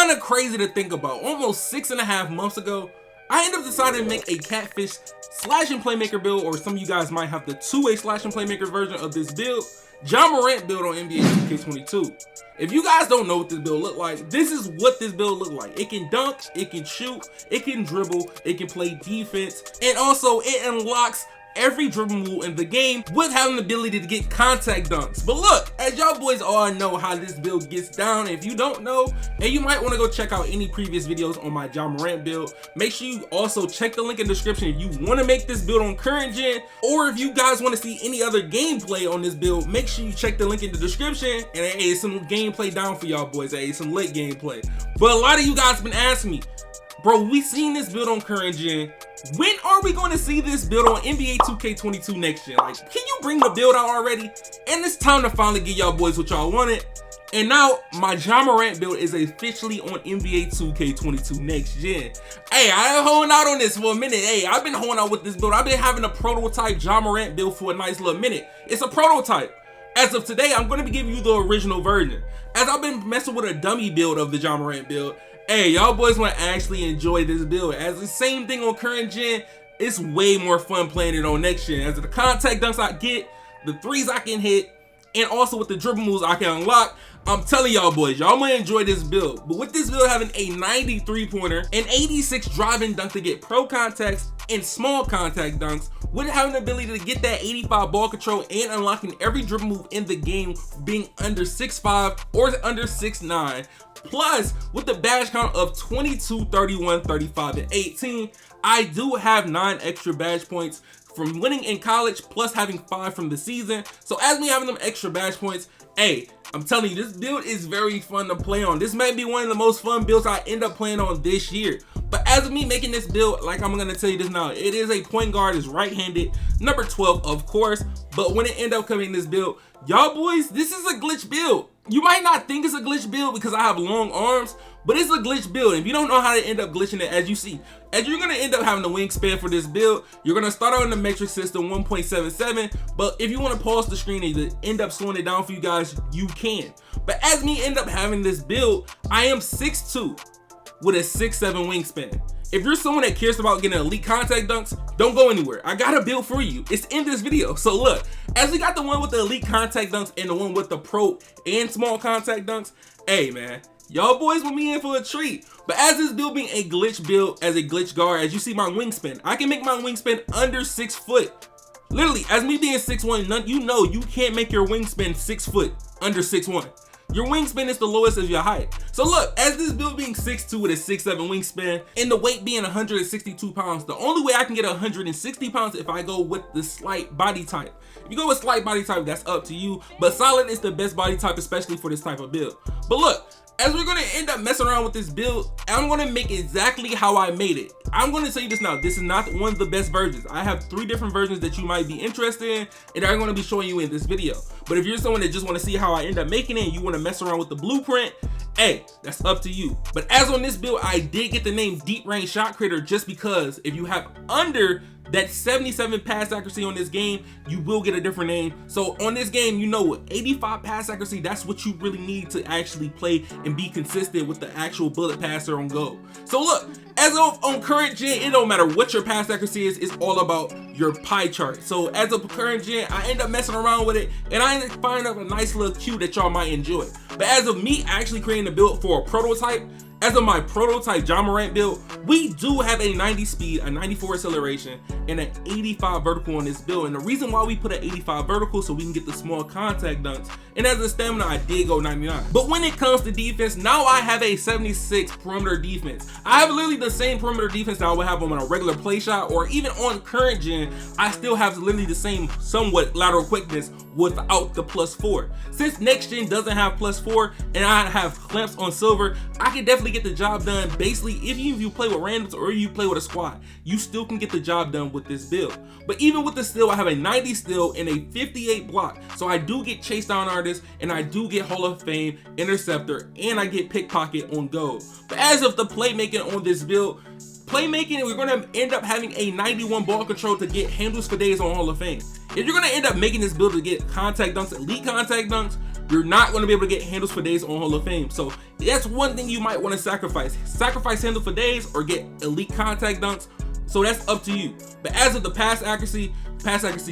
kind of crazy to think about. Almost 6.5 months ago, I ended up deciding to make a catfish slash and playmaker build, or some of you guys might have the two-way slash and playmaker version of this build, Morant build on NBA 2K22. If you guys don't know what this build look like, this is what this build look like. It can dunk, it can shoot, it can dribble, it can play defense, and also it unlocks every dribble move in the game with having the ability to get contact dunks. But look, as y'all boys all know how this build gets down, if you don't know, and you might want to go check out any previous videos on my Morant build, make sure you also check the link in the description if you want to make this build on current gen, or if you guys want to see any other gameplay on this build, make sure you check the link in the description, and hey, some gameplay down for y'all boys, hey, some lit gameplay. But a lot of you guys been asking me, bro, we seen this build on current gen. When are we going to see this build on NBA 2K22 next gen? Like, can you bring the build out already? And it's time to finally give y'all boys what y'all wanted. And now my Morant build is officially on NBA 2K22 next gen. Hey, I ain't holding out on this for a minute. Hey, I've been holding out with this build. I've been having a prototype Morant build for a nice little minute. It's a prototype. As of today, I'm going to be giving you the original version. As I've been messing with a dummy build of the Morant build, hey, y'all boys want to actually enjoy this build. As the same thing on current gen, it's way more fun playing it on next gen. As the contact dunks I get, the threes I can hit, and also with the dribble moves I can unlock, I'm telling y'all boys, y'all might enjoy this build. But with this build having a 93 pointer, an 86 driving dunk to get pro contacts and small contact dunks, with having the ability to get that 85 ball control and unlocking every dribble move in the game being under 6'5" or under 6'9", plus with the badge count of 22, 31, 35, and 18, I do have 9 extra badge points from winning in college, plus having 5 from the season. So as me having them extra badge points, hey, I'm telling you, this build is very fun to play on. This might be one of the most fun builds I end up playing on this year. But as of me making this build, like I'm gonna tell you this now, it is a point guard, is right-handed, number 12, of course. But when it end up coming in this build, y'all boys, this is a glitch build. You might not think it's a glitch build because I have long arms, but it's a glitch build. If you don't know how to end up glitching it, as you see, as you're gonna end up having the wingspan for this build, you're gonna start out in the metric system 1.77, but if you want to pause the screen and end up slowing it down for you guys, you can. But as me end up having this build, I am 6'2" with a 6'7" wingspan. If you're someone that cares about getting elite contact dunks, don't go anywhere. I got a build for you. It's in this video. So look, as we got the one with the elite contact dunks and the one with the pro and small contact dunks, hey man, y'all boys will be in for a treat. But as this build being a glitch build, as a glitch guard, as you see my wingspan, I can make my wingspan under 6 foot. Literally, as me being 6'1", you know you can't make your wingspan 6 foot under 6'1". Your wingspan is the lowest of your height. So look, as this build being 6'2" with a 6'7" wingspan and the weight being 162 pounds, the only way I can get 160 pounds if I go with the slight body type. If you go with slight body type, that's up to you, but solid is the best body type, especially for this type of build. But look, as we're gonna end up messing around with this build, I'm gonna make exactly how I made it. I'm gonna tell you this now, this is not one of the best versions. I have 3 different versions that you might be interested in, and I'm gonna be showing you in this video. But if you're someone that just wanna see how I end up making it and you wanna mess around with the blueprint, hey, that's up to you. But as on this build, I did get the name Deep Range Shot Creator just because if you have under that 77 pass accuracy on this game, you will get a different name. So on this game, you know what, 85 pass accuracy, that's what you really need to actually play and be consistent with the actual bullet passer on go. So look, as of on current gen, it don't matter what your pass accuracy is, it's all about your pie chart. So as of current gen, I end up messing around with it and I end up finding up a nice little cue that y'all might enjoy. But as of me actually creating a build for a prototype, as of my prototype Morant build, we do have a 90 speed, a 94 acceleration, and an 85 vertical on this build. And the reason why we put an 85 vertical so we can get the small contact dunks. And as a stamina, I did go 99. But when it comes to defense, now I have a 76 perimeter defense. I have literally the same perimeter defense that I would have on a regular play shot, or even on current gen, I still have literally the same somewhat lateral quickness without the +4. Since next gen doesn't have +4 and I have clamps on silver, I can definitely get the job done. Basically, if you play with randoms or you play with a squad, you still can get the job done with this build. But even with the steal, I have a 90 steal and a 58 block. So I do get chase down artist and I do get Hall of Fame interceptor and I get pickpocket on go. But as of the playmaking on this build, playmaking, we're gonna end up having a 91 ball control to get handles for days on Hall of Fame. If you're gonna end up making this build to get contact dunks, elite contact dunks, you're not going to be able to get handles for days on Hall of Fame. So that's one thing you might want to sacrifice. Sacrifice handles for days or get elite contact dunks. So that's up to you. But as of the pass accuracy,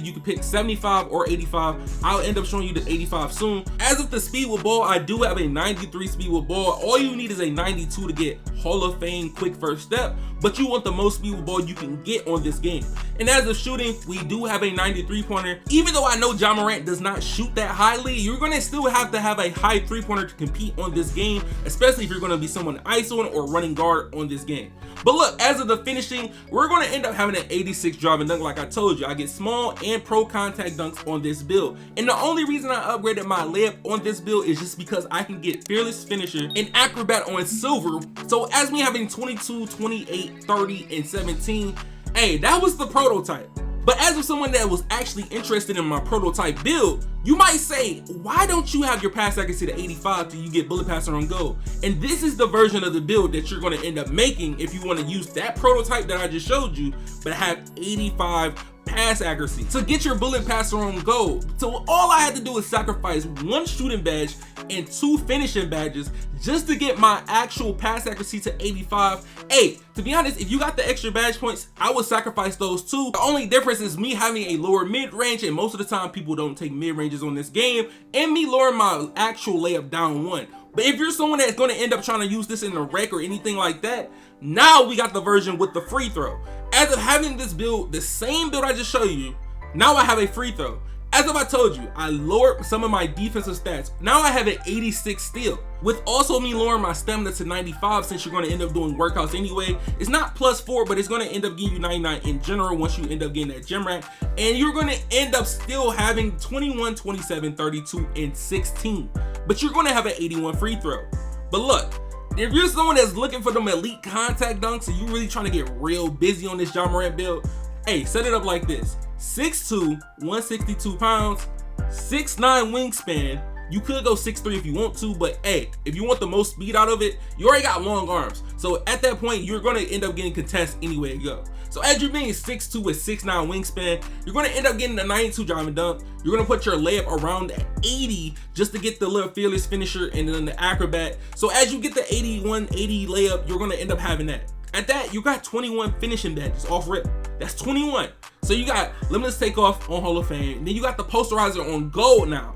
you can pick 75 or 85. I'll end up showing you the 85 soon. As of the speed with ball, I do have a 93 speed with ball. All you need is a 92 to get Hall of Fame quick first step, but you want the most speed with ball you can get on this game. And as of shooting, we do have a 93 pointer. Even though I know Ja Morant does not shoot that highly, you're gonna still have to have a high 3-pointer to compete on this game, especially if you're gonna be someone isoing or running guard on this game. But look, as of the finishing, we're gonna end up having an 86 drive and dunk. Like I told you, I get small and pro contact dunks on this build. And the only reason I upgraded my layup on this build is just because I can get fearless finisher and acrobat on silver. So as me having 22, 28, 30, and 17, hey, that was the prototype. But as of someone that was actually interested in my prototype build, you might say, why don't you have your pass accuracy to 85 till you get bullet passer on goal? And this is the version of the build that you're going to end up making if you want to use that prototype that I just showed you, but have 85 pass accuracy to get your bullet passer on goal. So all I had to do is sacrifice 1 shooting badge and 2 finishing badges just to get my actual pass accuracy to 85. Hey, to be honest, if you got the extra badge points, I would sacrifice those too. The only difference is me having a lower mid-range, and most of the time people don't take mid-ranges on this game, and me lowering my actual layup down 1. But if you're someone that's going to end up trying to use this in the rec or anything like that, now we got the version with the free throw. As of having this build, the same build I just showed you, now I have a free throw. As if I told you, I lowered some of my defensive stats. Now I have an 86 steal. With also me lowering my stamina to 95, since you're going to end up doing workouts anyway. It's not +4, but it's going to end up giving you 99 in general once you end up getting that gym rack. And you're going to end up still having 21, 27, 32, and 16. But you're going to have an 81 free throw. But look, if you're someone that's looking for them elite contact dunks and you're really trying to get real busy on this Ja Morant build, hey, set it up like this. 6'2", 162 pounds, 6'9" wingspan. You could go 6'3" if you want to, but hey, if you want the most speed out of it, you already got long arms. So at that point, you're going to end up getting contests anywhere you go. So as you're being 6'2" with 6'9" wingspan, you're going to end up getting the 92 drive and dunk. You're going to put your layup around 80 just to get the little fearless finisher and then the acrobat. So as you get the 81, 80 layup, you're going to end up having that. At that, you got 21 finishing badges off rip. That's 21. So you got limitless takeoff on Hall of Fame. Then you got the posterizer on gold now.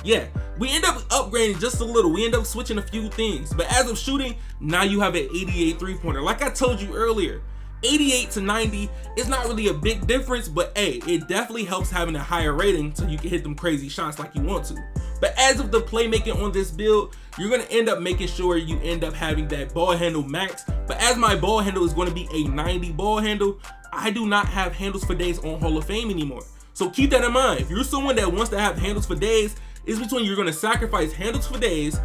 Yeah, we end up upgrading just a little. We end up switching a few things. But as of shooting, now you have an 88 3-pointer. Like I told you earlier, 88 to 90 is not really a big difference, but hey, it definitely helps having a higher rating so you can hit them crazy shots like you want to. But as of the playmaking on this build, you're going to end up making sure you end up having that ball handle max. But as my ball handle is going to be a 90 ball handle, I do not have handles for days on Hall of Fame anymore. So keep that in mind. If you're someone that wants to have handles for days, it's between you're going to sacrifice handles for days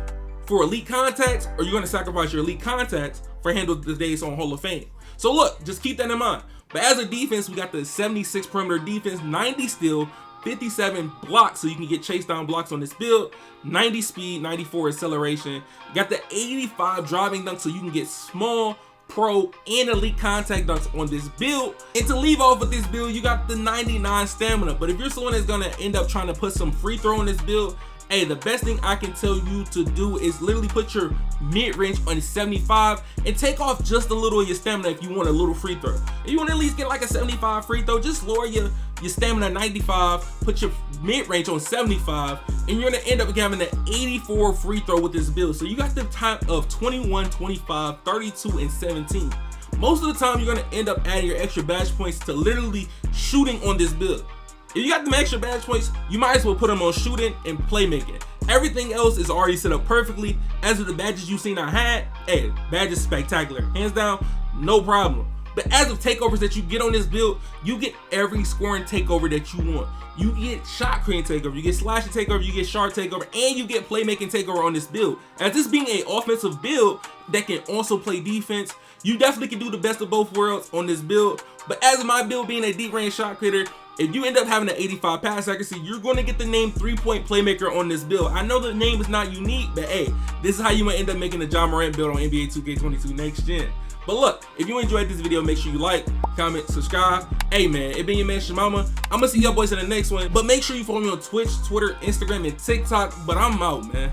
for elite contacts, or you're going to sacrifice your elite contacts for handles for days on Hall of Fame. So look, just keep that in mind. But as a defense, we got the 76 perimeter defense, 90 steal, 57 blocks so you can get chase down blocks on this build, 90 speed, 94 acceleration. You got the 85 driving dunk so you can get small, pro, and elite contact dunks on this build. And to leave off with this build, you got the 99 stamina. But if you're someone that's gonna end up trying to put some free throw in this build, hey, the best thing I can tell you to do is literally put your mid-range on 75 and take off just a little of your stamina if you want a little free throw. If you want to at least get like a 75 free throw, just lower your stamina 95, put your mid-range on 75, and you're going to end up having an 84 free throw with this build. So you got the type of 21, 25, 32, and 17. Most of the time, you're going to end up adding your extra badge points to literally shooting on this build. If you got them extra badge points, you might as well put them on shooting and playmaking. Everything else is already set up perfectly. As of the badges you've seen I had, hey, badges spectacular. Hands down, no problem. But as of takeovers that you get on this build, you get every scoring takeover that you want. You get shot creating takeover, you get slashing takeover, you get sharp takeover, and you get playmaking takeover on this build. As this being an offensive build that can also play defense, you definitely can do the best of both worlds on this build. But as of my build being a deep range shot creator, if you end up having an 85 pass accuracy, you're going to get the name 3-point playmaker on this build. I know the name is not unique, but hey, this is how you might end up making the Ja Morant build on NBA 2K22 Next Gen. But look, if you enjoyed this video, make sure you like, comment, subscribe, Hey man, it been your man ChaMoma. I'm gonna see y'all boys in the next one, but make sure you follow me on Twitch, Twitter, Instagram, and TikTok. But I'm out, man.